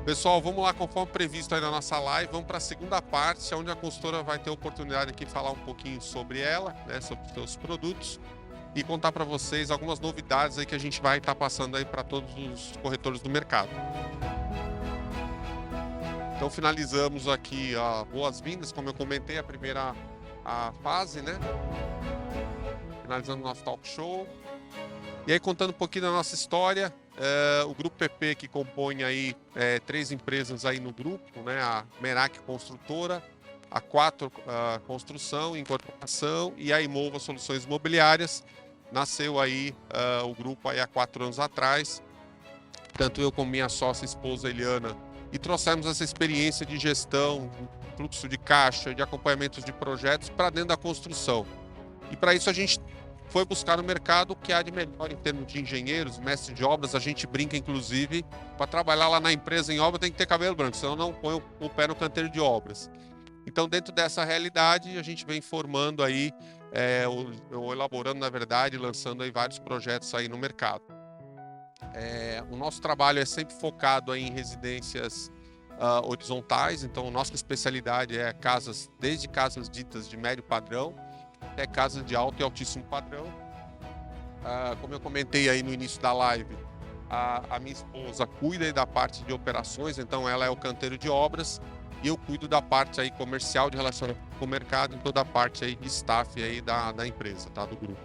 Pessoal, vamos lá, conforme previsto aí na nossa live, vamos para a segunda parte, onde a consultora vai ter a oportunidade aqui de falar um pouquinho sobre ela, né, sobre os seus produtos e contar para vocês algumas novidades aí que a gente vai estar passando aí para todos os corretores do mercado. Então finalizamos aqui boas-vindas, como eu comentei, a primeira fase, né? Finalizando o nosso talk show. E aí contando um pouquinho da nossa história, o Grupo PP que compõe aí 3 empresas aí no grupo, né? A Merak Construtora, a 4 Construção e Incorporação e a Imova Soluções Imobiliárias. Nasceu aí o grupo aí há 4 anos atrás, tanto eu como minha sócia esposa Eliana, e trouxemos essa experiência de gestão, fluxo de caixa, de acompanhamento de projetos para dentro da construção. E para isso a gente foi buscar no mercado o que há de melhor em termos de engenheiros, mestres de obras. A gente brinca, inclusive, para trabalhar lá na empresa em obra tem que ter cabelo branco, senão não põe o pé no canteiro de obras. Então, dentro dessa realidade, a gente vem formando aí, ou elaborando, na verdade, lançando aí vários projetos aí no mercado. O nosso trabalho é sempre focado aí em residências horizontais, então nossa especialidade é desde casas ditas de médio padrão até casas de alto e altíssimo padrão. Como eu comentei aí no início da live, a minha esposa cuida aí da parte de operações, então ela é o canteiro de obras e eu cuido da parte aí comercial de relacionamento com o mercado e toda a parte aí de staff aí da empresa, tá? Do grupo.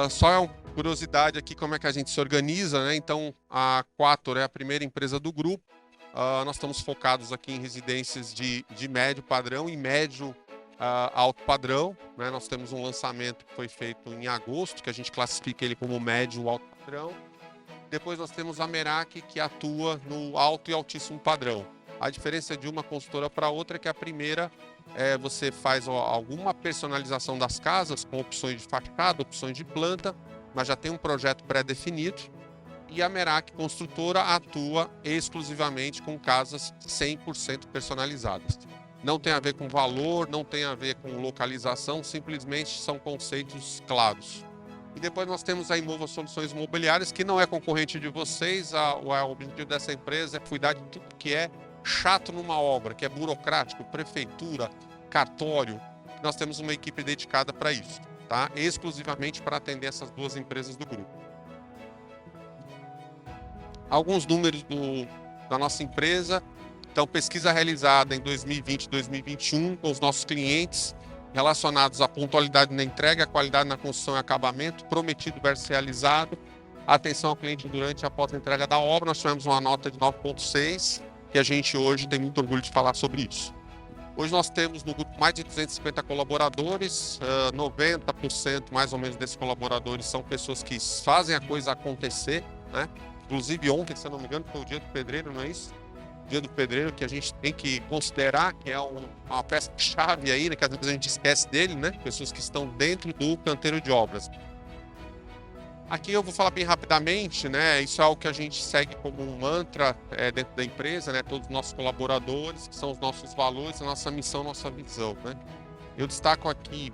Só é uma curiosidade aqui como é que a gente se organiza, né? Então a Quator é a primeira empresa do grupo. Nós estamos focados aqui em residências de médio padrão e médio alto padrão, né? Nós temos um lançamento que foi feito em agosto, que a gente classifica ele como médio alto padrão. Depois nós temos a Merak, que atua no alto e altíssimo padrão. A diferença de uma consultora para outra é que a primeira você faz alguma personalização das casas com opções de fachada, opções de planta, mas já tem um projeto pré-definido. E a Merak Construtora atua exclusivamente com casas 100% personalizadas. Não tem a ver com valor, não tem a ver com localização, simplesmente são conceitos claros. E depois nós temos a Imova Soluções Imobiliárias, que não é concorrente de vocês. O objetivo dessa empresa é cuidar de tudo que é chato numa obra, que é burocrático, prefeitura, cartório. Nós temos uma equipe dedicada para isso, tá? Exclusivamente para atender essas 2 empresas do grupo. Alguns números da nossa empresa. Então, pesquisa realizada em 2020 e 2021 com os nossos clientes relacionados à pontualidade na entrega, qualidade na construção e acabamento, prometido versus realizado, atenção ao cliente durante e após a entrega da obra. Nós tivemos uma nota de 9,6, que a gente hoje tem muito orgulho de falar sobre isso. Hoje nós temos no grupo mais de 250 colaboradores, 90% mais ou menos desses colaboradores são pessoas que fazem a coisa acontecer, né? Inclusive ontem, se eu não me engano, foi o dia do pedreiro, não é isso? Dia do pedreiro, que a gente tem que considerar que é uma peça-chave aí, né, que às vezes a gente esquece dele, né? Pessoas que estão dentro do canteiro de obras. Aqui eu vou falar bem rapidamente, né? Isso é algo que a gente segue como um mantra dentro da empresa, né? Todos os nossos colaboradores, que são os nossos valores, a nossa missão, a nossa visão, né? Eu destaco aqui,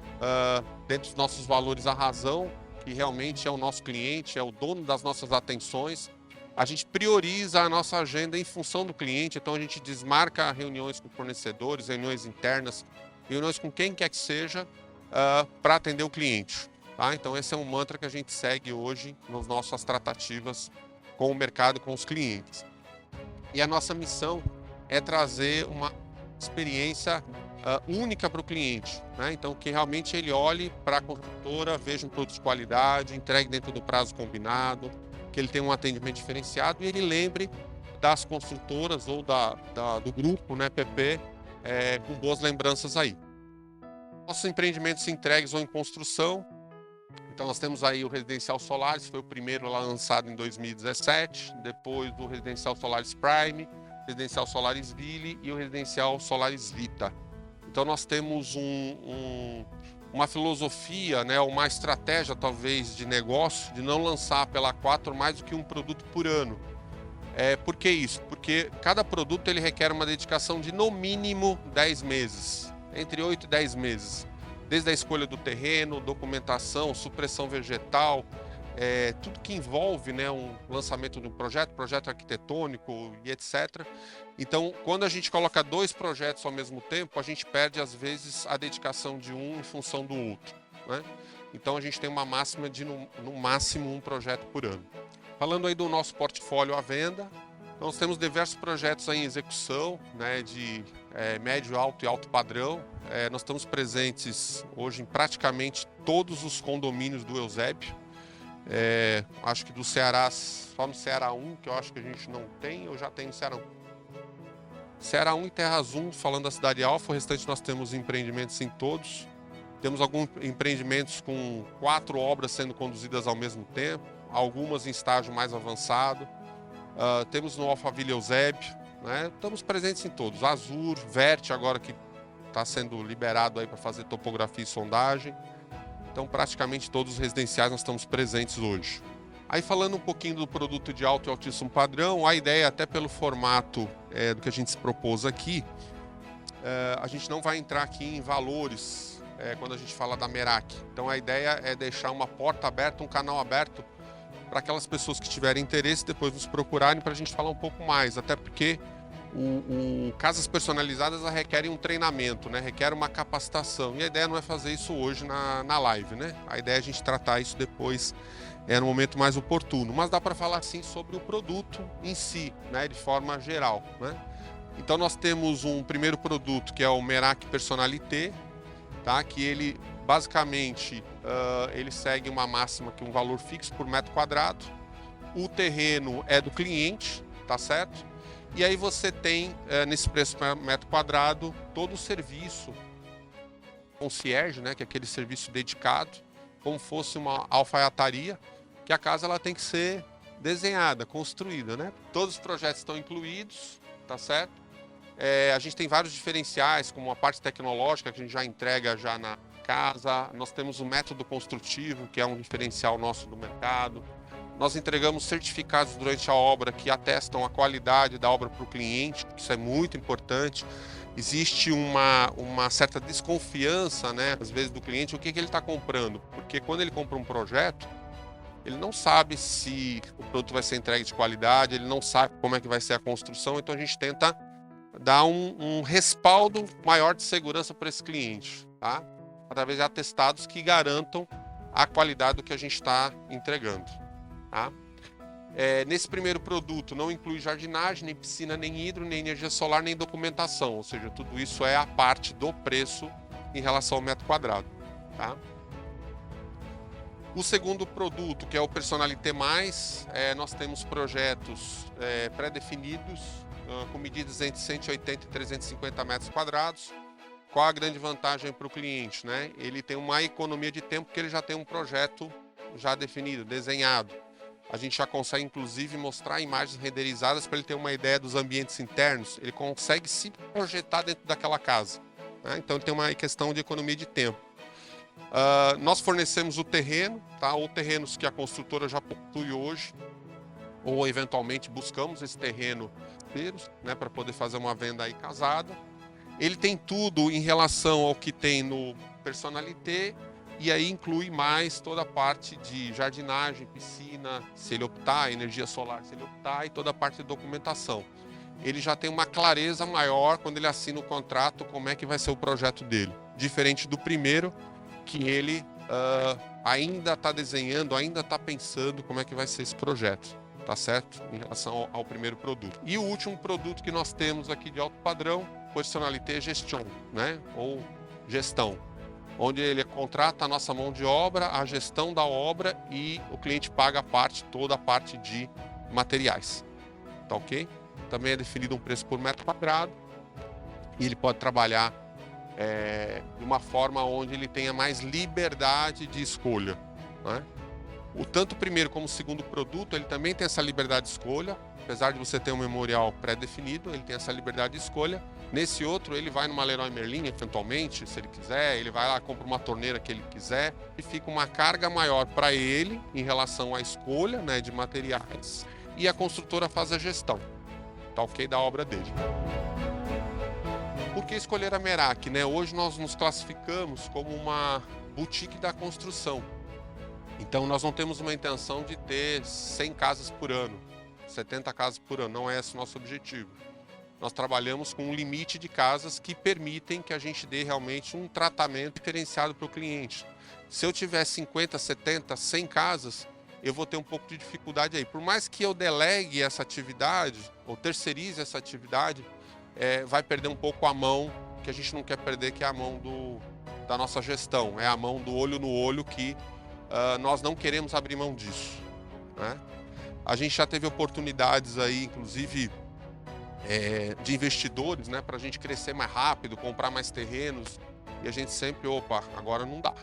dentro dos nossos valores, a razão, que realmente é o nosso cliente, é o dono das nossas atenções. A gente prioriza a nossa agenda em função do cliente, então a gente desmarca reuniões com fornecedores, reuniões internas, reuniões com quem quer que seja, para atender o cliente. Tá? Então esse é um mantra que a gente segue hoje nas nossas tratativas com o mercado, com os clientes. E a nossa missão é trazer uma experiência única para o cliente, né? Então que realmente ele olhe para a construtora, veja um produto de qualidade, entregue dentro do prazo combinado, que ele tenha um atendimento diferenciado e ele lembre das construtoras ou do grupo, né, PP, com boas lembranças aí. Nossos empreendimentos entregues ou em construção. Então nós temos aí o Residencial Solaris, foi o primeiro lá lançado em 2017, depois o Residencial Solaris Prime, Residencial Solaris Ville e o Residencial Solaris Vita. Então nós temos uma filosofia, né, uma estratégia talvez de negócio de não lançar pela Quator mais do que um produto por ano. Por que isso? Porque cada produto ele requer uma dedicação de no mínimo 10 meses, entre 8 e 10 meses. Desde a escolha do terreno, documentação, supressão vegetal, tudo que envolve, né, um lançamento de um projeto arquitetônico e etc. Então, quando a gente coloca 2 projetos ao mesmo tempo, a gente perde, às vezes, a dedicação de um em função do outro, né? Então, a gente tem uma máxima de, no máximo, um projeto por ano. Falando aí do nosso portfólio à venda, nós temos diversos projetos aí em execução, né, de médio, alto e alto padrão. Nós estamos presentes hoje em praticamente todos os condomínios do Eusébio. Acho que do Ceará, só no Ceará 1, que eu acho que a gente não tem, ou já tem no Ceará 1. Ceará 1 e Terras 1, falando da Cidade Alfa, o restante nós temos empreendimentos em todos. Temos alguns empreendimentos com 4 obras sendo conduzidas ao mesmo tempo, algumas em estágio mais avançado. Temos no Alphaville Eusébio, né? Estamos presentes em todos. Azur, Verte, agora que está sendo liberado aí para fazer topografia e sondagem. Então, praticamente todos os residenciais nós estamos presentes hoje. Aí, falando um pouquinho do produto de alto e altíssimo padrão, a ideia, até pelo formato do que a gente se propôs aqui, a gente não vai entrar aqui em valores quando a gente fala da Merak. Então, a ideia é deixar uma porta aberta, um canal aberto para aquelas pessoas que tiverem interesse depois nos procurarem para a gente falar um pouco mais, até porque casas personalizadas requerem um treinamento, né? Requer uma capacitação, e a ideia não é fazer isso hoje na live, né? A ideia é a gente tratar isso depois, no momento mais oportuno, mas dá para falar sim sobre o produto em si, né? De forma geral, né? Então nós temos um primeiro produto que é o Merak Personalité, tá? Que ele basicamente ele segue uma máxima que um valor fixo por metro quadrado, o terreno é do cliente, tá certo? E aí você tem, nesse preço por metro quadrado, todo o serviço concierge, né, que é aquele serviço dedicado, como fosse uma alfaiataria, que a casa ela tem que ser desenhada, construída, né? Todos os projetos estão incluídos, tá certo? A gente tem vários diferenciais, como a parte tecnológica, que a gente já entrega já na casa. Nós temos o método construtivo, que é um diferencial nosso do mercado. Nós entregamos certificados durante a obra que atestam a qualidade da obra para o cliente, isso é muito importante. Existe uma certa desconfiança, né, às vezes, do cliente, o que ele está comprando. Porque quando ele compra um projeto, ele não sabe se o produto vai ser entregue de qualidade, ele não sabe como é que vai ser a construção, então a gente tenta dar um respaldo maior de segurança para esse cliente, tá? Através de atestados que garantam a qualidade do que a gente está entregando. Tá? Nesse primeiro produto não inclui jardinagem, nem piscina, nem hidro, nem energia solar, nem documentação, ou seja, tudo isso é a parte do preço em relação ao metro quadrado. Tá? O segundo produto, que é o Personalité Mais, nós temos projetos pré-definidos, com medidas entre 180 e 350 metros quadrados. Qual a grande vantagem para o cliente, né? Ele tem uma economia de tempo porque ele já tem um projeto já definido, desenhado. A gente já consegue, inclusive, mostrar imagens renderizadas para ele ter uma ideia dos ambientes internos. Ele consegue se projetar dentro daquela casa, né? Então, tem uma questão de economia de tempo. Nós fornecemos o terreno, tá? Ou terrenos que a construtora já possui hoje, ou, eventualmente, buscamos esse terreno, né, para poder fazer uma venda aí casada. Ele tem tudo em relação ao que tem no Personalité, e aí inclui mais toda a parte de jardinagem, piscina, se ele optar, energia solar, se ele optar, e toda a parte de documentação. Ele já tem uma clareza maior quando ele assina o contrato, como é que vai ser o projeto dele. Diferente do primeiro, que ele ainda está desenhando, ainda está pensando como é que vai ser esse projeto, tá certo? Em relação ao primeiro produto. E o último produto que nós temos aqui de alto padrão, Personalité Gestion, né? Ou gestão, onde ele contrata a nossa mão de obra, a gestão da obra, e o cliente paga toda a parte de materiais, tá ok? Também é definido um preço por metro quadrado, e ele pode trabalhar de uma forma onde ele tenha mais liberdade de escolha, né? Tanto o primeiro como o segundo produto, ele também tem essa liberdade de escolha. Apesar de você ter um memorial pré-definido, ele tem essa liberdade de escolha. Nesse outro, ele vai numa Leroy Merlin, eventualmente, se ele quiser, ele vai lá, compra uma torneira que ele quiser, e fica uma carga maior para ele em relação à escolha, né, de materiais, e a construtora faz a gestão, tá ok, da obra dele. Por que escolher a Merak, né? Hoje nós nos classificamos como uma boutique da construção. Então nós não temos uma intenção de ter 100 casas por ano, 70 casas por ano, não é esse o nosso objetivo. Nós trabalhamos com um limite de casas que permitem que a gente dê realmente um tratamento diferenciado para o cliente. Se eu tiver 50, 70, 100 casas, eu vou ter um pouco de dificuldade aí. Por mais que eu delegue essa atividade, ou terceirize essa atividade, vai perder um pouco a mão, que a gente não quer perder, que é a mão da nossa gestão. É a mão do olho no olho que nós não queremos abrir mão disso, né? A gente já teve oportunidades aí, inclusive, de investidores, né, para a gente crescer mais rápido, comprar mais terrenos, e a gente sempre, opa, agora não dá.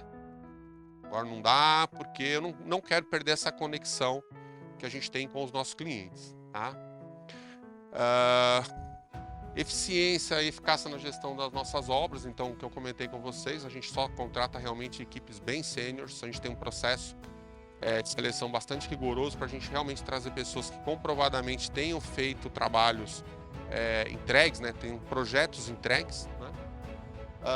Agora não dá porque eu não quero perder essa conexão que a gente tem com os nossos clientes, tá? Eficiência e eficácia na gestão das nossas obras, então, o que eu comentei com vocês, a gente só contrata realmente equipes bem sêniores, a gente tem um processo de seleção bastante rigoroso para a gente realmente trazer pessoas que comprovadamente tenham feito trabalhos entregues, né, tenham projetos entregues, né?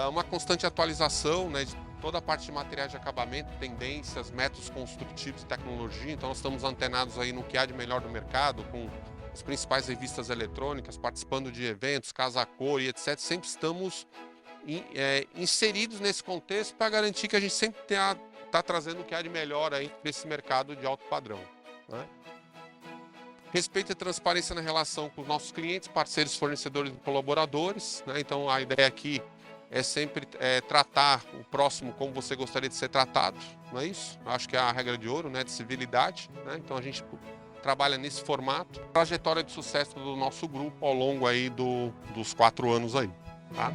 Uma constante atualização, né, de toda a parte de materiais de acabamento, tendências, métodos construtivos e tecnologia. Então nós estamos antenados aí no que há de melhor do mercado, com as principais revistas eletrônicas, participando de eventos, Casa Cor e etc. Sempre estamos inseridos nesse contexto para garantir que a gente sempre está trazendo o que há de melhor aí nesse mercado de alto padrão, né? Respeito e transparência na relação com os nossos clientes, parceiros, fornecedores e colaboradores, né? Então a ideia aqui é sempre tratar o próximo como você gostaria de ser tratado, não é isso? Acho que é a regra de ouro, né, de civilidade, né? Então a gente trabalha nesse formato. Trajetória de sucesso do nosso grupo ao longo aí dos 4 anos aí, tá?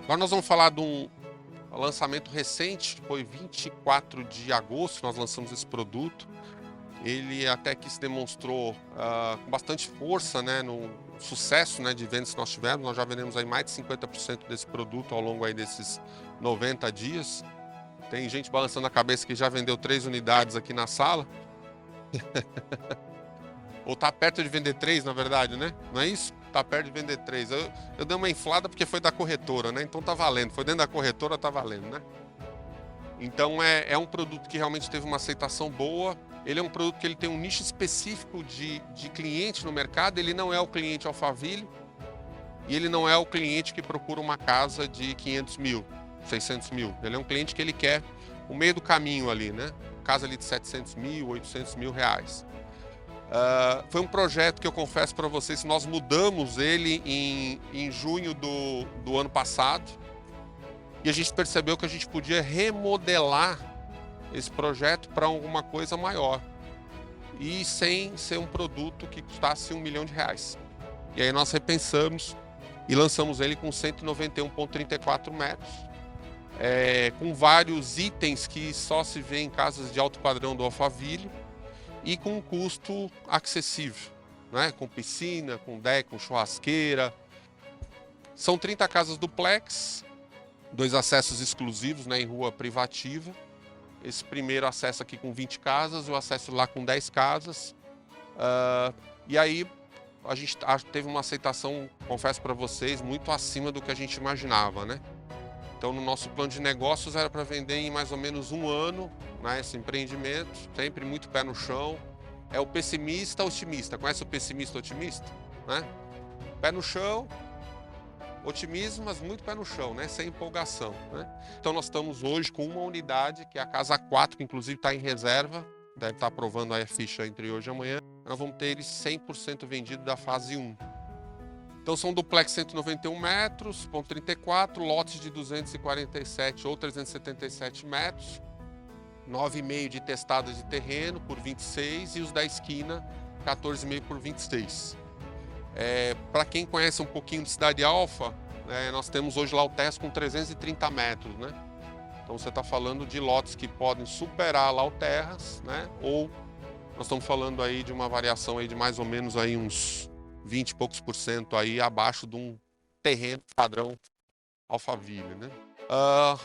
Agora nós vamos falar de um lançamento recente, foi 24 de agosto, nós lançamos esse produto. Ele até que se demonstrou com bastante força, né, no sucesso, né, de vendas que nós tivemos. Nós já vendemos aí mais de 50% desse produto ao longo aí desses 90 dias. Tem gente balançando a cabeça que já vendeu 3 unidades aqui na sala. Ou tá perto de vender 3, na verdade, né? Não é isso? Tá perto de vender 3. Eu dei uma inflada porque foi da corretora, né? Então tá valendo. Foi dentro da corretora, tá valendo, né? Então é um produto que realmente teve uma aceitação boa. Ele é um produto que ele tem um nicho específico de cliente no mercado. Ele não é o cliente Alphaville e ele não é o cliente que procura uma casa de 500 mil, 600 mil. Ele é um cliente que ele quer o meio do caminho ali, né? Casa ali de 700 mil, 800 mil reais. Foi um projeto que eu confesso para vocês, nós mudamos ele em junho do ano passado e a gente percebeu que a gente podia remodelar esse projeto para alguma coisa maior e sem ser um produto que custasse R$1 milhão. E aí nós repensamos e lançamos ele com 191,34 metros, com vários itens que só se vê em casas de alto padrão do Alphaville e com um custo acessível, né? Com piscina, com deck, com churrasqueira. São 30 casas duplex, 2 acessos exclusivos, né, em rua privativa. Esse primeiro acesso aqui com 20 casas, o acesso lá com 10 casas. E aí a gente teve uma aceitação, confesso para vocês, muito acima do que a gente imaginava, né? Então no nosso plano de negócios era para vender em mais ou menos 1 ano, né, esse empreendimento, sempre muito pé no chão. É o pessimista otimista. Conhece o pessimista otimista? Né? Pé no chão, otimismo, mas muito pé no chão, né? Sem empolgação, né? Então nós estamos hoje com uma unidade, que é a Casa 4, que inclusive está em reserva, deve estar aprovando aí a ficha entre hoje e amanhã. Nós vamos ter ele 100% vendido da fase 1. Então são duplex 191 metros, ponto 34, lotes de 247 ou 377 metros, 9,5 de testada de terreno por 26 e os da esquina 14,5 por 26. Para quem conhece um pouquinho de Cidade Alfa, nós temos hoje lá o Terras com 330 metros, né? Então você está falando de lotes que podem superar lá o Terras, né? Ou nós estamos falando aí de uma variação aí de mais ou menos aí uns 20 e poucos % aí abaixo de um terreno padrão Alphaville, né?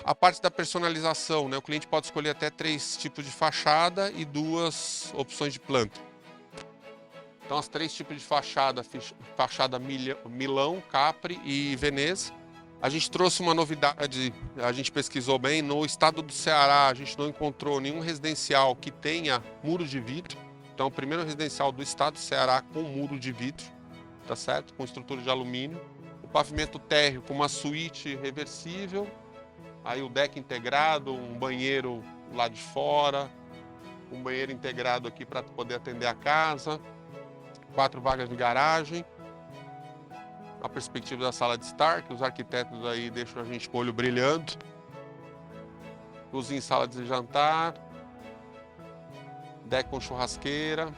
A parte da personalização, né? O cliente pode escolher até 3 tipos de fachada e 2 opções de planta. Então, as 3 tipos de fachada Milão, Capri e Veneza. A gente trouxe uma novidade, a gente pesquisou bem, no estado do Ceará a gente não encontrou nenhum residencial que tenha muro de vidro. Então, o primeiro residencial do estado do Ceará com muro de vidro, tá certo? Com estrutura de alumínio. O pavimento térreo com uma suíte reversível, aí o deck integrado, um banheiro lá de fora, um banheiro integrado aqui para poder atender a casa, 4 vagas de garagem. A perspectiva da sala de estar, que os arquitetos aí deixam a gente com o olho brilhando. Cozinha e sala de jantar. Deck com churrasqueira.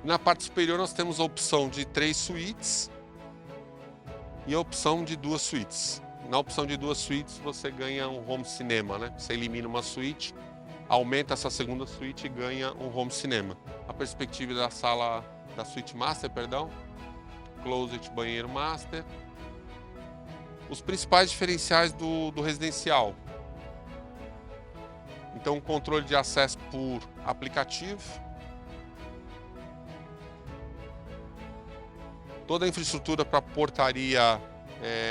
Na parte superior nós temos a opção de 3 suítes e a opção de 2 suítes. Na opção de 2 suítes você ganha um home cinema, né? Você elimina uma suíte, aumenta essa segunda suíte e ganha um home cinema. A perspectiva da sala, da suíte master, perdão. Closet, banheiro master. Os principais diferenciais do residencial. Então, controle de acesso por aplicativo. Toda a infraestrutura para portaria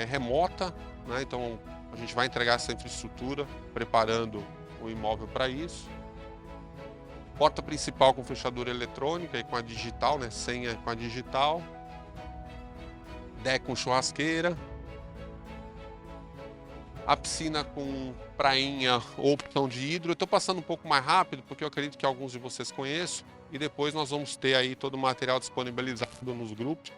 remota, né? Então, a gente vai entregar essa infraestrutura, preparando o imóvel para isso. Porta principal com fechadura eletrônica e com a digital, né? Senha com a digital. Deck com churrasqueira, a piscina com prainha ou opção de hidro. Eu estou passando um pouco mais rápido porque eu acredito que alguns de vocês conheçam e depois nós vamos ter aí todo o material disponibilizado nos grupos,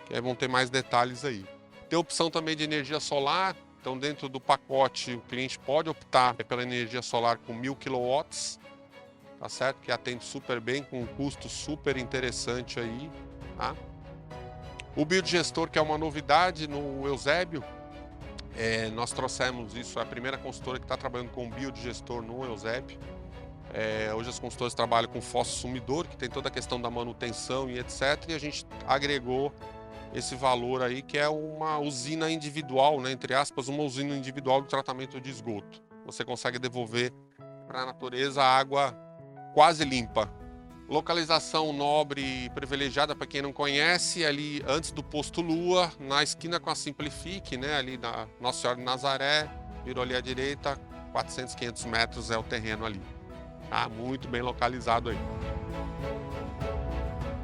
que aí vão ter mais detalhes aí. Tem opção também de energia solar, então dentro do pacote o cliente pode optar pela energia solar com 1000 kW, tá certo? Que atende super bem, com um custo super interessante aí, tá? O biodigestor, que é uma novidade no Eusébio, nós trouxemos isso, é a primeira consultora que está trabalhando com biodigestor no Eusébio. Hoje as consultoras trabalham com fósforo sumidor, que tem toda a questão da manutenção e etc. E a gente agregou esse valor aí, que é uma usina individual, né, entre aspas, uma usina individual de tratamento de esgoto. Você consegue devolver para a natureza a água quase limpa. Localização nobre e privilegiada, para quem não conhece, ali antes do posto Lua, na esquina com a Simplifique, né, ali na Nossa Senhora de Nazaré, virou ali à direita, 400, 500 metros é o terreno ali. Tá muito bem localizado aí.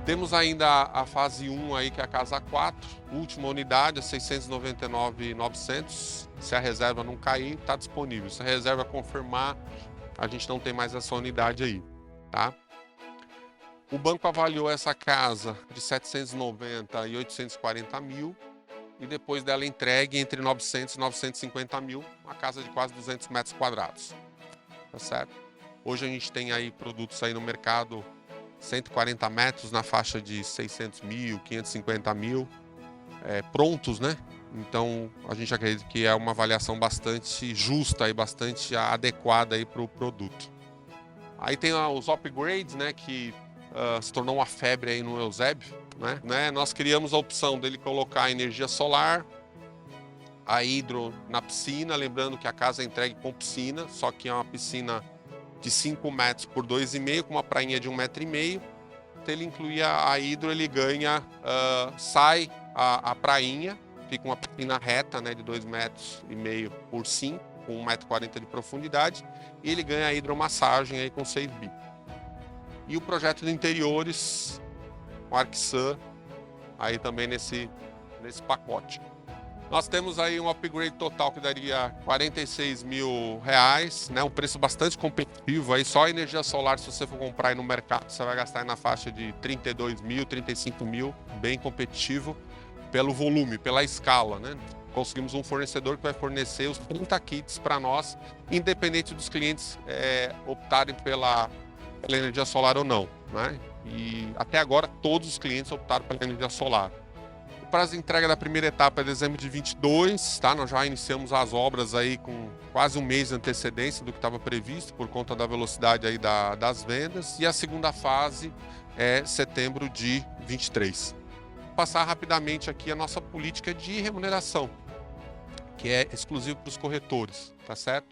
Temos ainda a fase 1 aí, que é a casa 4, última unidade, a 699.900. Se a reserva não cair, está disponível. Se a reserva confirmar, a gente não tem mais essa unidade aí, tá? O banco avaliou essa casa de 790 e 840 mil e depois dela entregue entre 900 e 950 mil, uma casa de quase 200 metros quadrados, tá certo? Hoje a gente tem aí produtos aí no mercado 140 metros na faixa de 600 mil, 550 mil, prontos, né? Então a gente acredita que é uma avaliação bastante justa e bastante adequada aí para o produto. Aí tem os upgrades, né, que se tornou uma febre aí no Eusébio, né? Nós criamos a opção dele colocar energia solar, a hidro na piscina, lembrando que a casa é entregue com piscina, só que é uma piscina de 5 metros por 2,5, com uma prainha de 1,5 m. Se ele incluir a hidro, ele ganha, sai a prainha, fica uma piscina reta, né, de 2,5 metros por 5, com 1,40 m de profundidade, e ele ganha a hidromassagem aí com 6 bi. E o projeto de interiores, o Arcsan, aí também nesse pacote. Nós temos aí um upgrade total que daria R$46 mil, né? Um preço bastante competitivo. Aí só a energia solar, se você for comprar aí no mercado, você vai gastar aí na faixa de 32 mil, 35 mil, bem competitivo pelo volume, pela escala, né? Conseguimos um fornecedor que vai fornecer os 30 kits para nós, independente dos clientes optarem pela energia solar ou não, né? E até agora todos os clientes optaram pela energia solar. O prazo de entrega da primeira etapa é dezembro de 22, tá? Nós já iniciamos as obras aí com quase um mês de antecedência do que estava previsto por conta da velocidade aí das vendas, e a segunda fase é setembro de 23. Vou passar rapidamente aqui a nossa política de remuneração, que é exclusivo para os corretores, tá certo?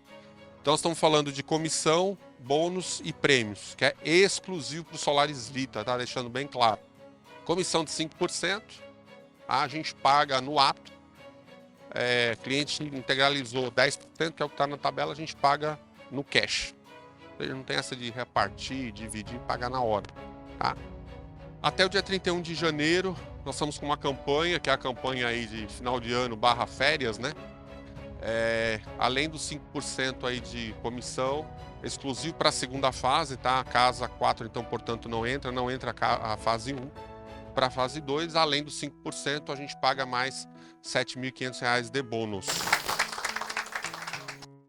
Então, nós estamos falando de comissão, bônus e prêmios, que é exclusivo para o Solaris Vita, tá? Deixando bem claro. Comissão de 5%, a gente paga no ato, cliente integralizou 10%, que é o que está na tabela, a gente paga no cash. Ou seja, não tem essa de repartir, dividir e pagar na hora. Tá? Até o dia 31 de janeiro, nós estamos com uma campanha, que é a campanha aí de final de ano / férias, né? Além dos 5% aí de comissão, exclusivo para a segunda fase, tá? A casa 4, então, portanto, não entra a fase 1. Para a fase 2, além dos 5%, a gente paga mais R$ 7.500 de bônus.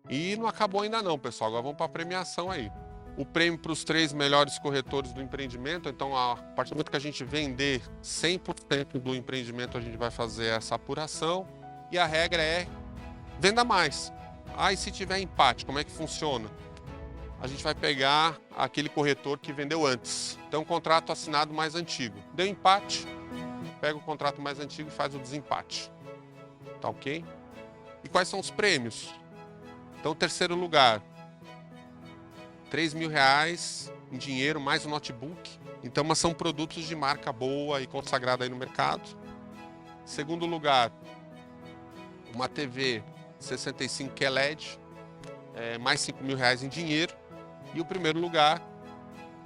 E não acabou ainda não, pessoal. Agora vamos para a premiação aí. O prêmio para os 3 melhores corretores do empreendimento. Então, a partir do momento que a gente vender 100% do empreendimento, a gente vai fazer essa apuração. E a regra é venda mais. E se tiver empate, como é que funciona? A gente vai pegar aquele corretor que vendeu antes. Então, um contrato assinado mais antigo. Deu empate, pega o contrato mais antigo e faz o desempate. Tá ok? E quais são os prêmios? Então, terceiro lugar, R$ 3.000 em dinheiro, mais um notebook. Então, mas são produtos de marca boa e consagrada aí no mercado. Segundo lugar, uma TV 65 QLED, mais R$ 5.000 em dinheiro. E o primeiro lugar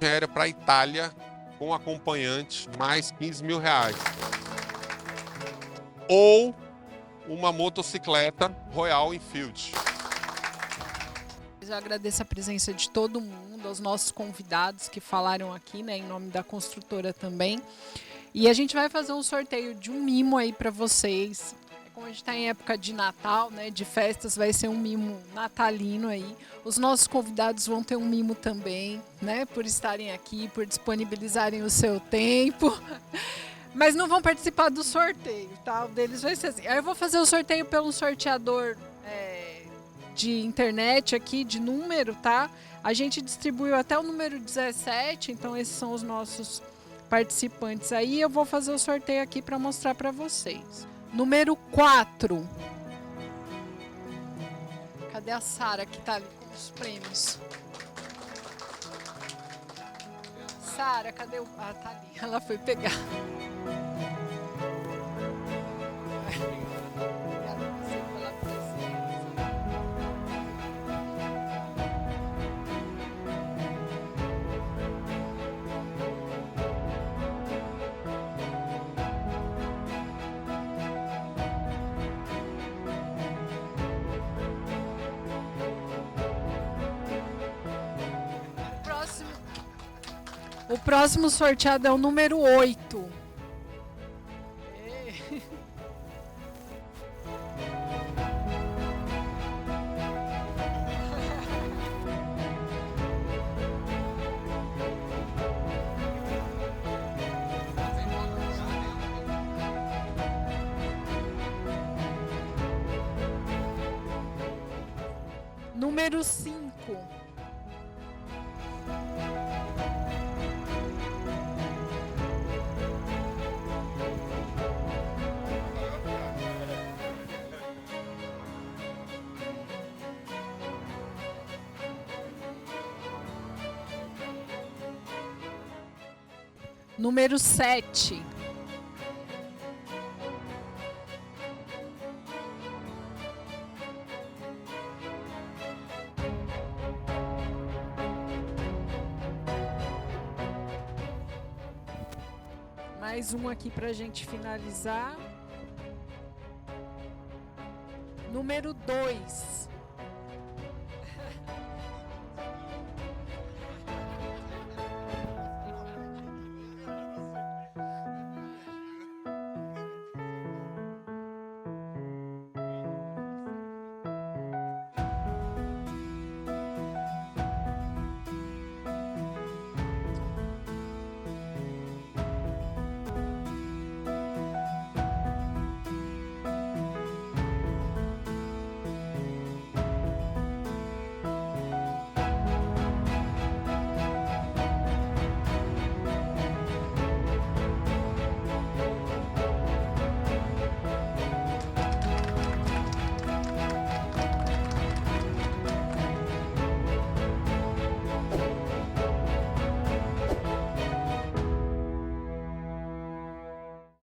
era para a Itália, com acompanhante, mais R$ 15.000. Ou uma motocicleta Royal Enfield. Eu agradeço a presença de todo mundo, aos nossos convidados que falaram aqui, né, em nome da construtora também. E a gente vai fazer um sorteio de um mimo aí para vocês. Como a gente está em época de Natal, né, de festas, vai ser um mimo natalino aí. Os nossos convidados vão ter um mimo também, né, por estarem aqui, por disponibilizarem o seu tempo. Mas não vão participar do sorteio, tá? O deles vai ser assim. Aí eu vou fazer o sorteio pelo sorteador de internet aqui, de número, tá? A gente distribuiu até o número 17, então esses são os nossos participantes aí. Eu vou fazer o sorteio aqui para mostrar para vocês. Número 4. Cadê a Sara que tá ali com os prêmios? Sara, cadê o... Ah, tá ali. Ela foi pegar. Obrigada a você pela presença. O próximo sorteado é o número 8. Número 5. Número 7. Mais um aqui pra gente finalizar. Número 2.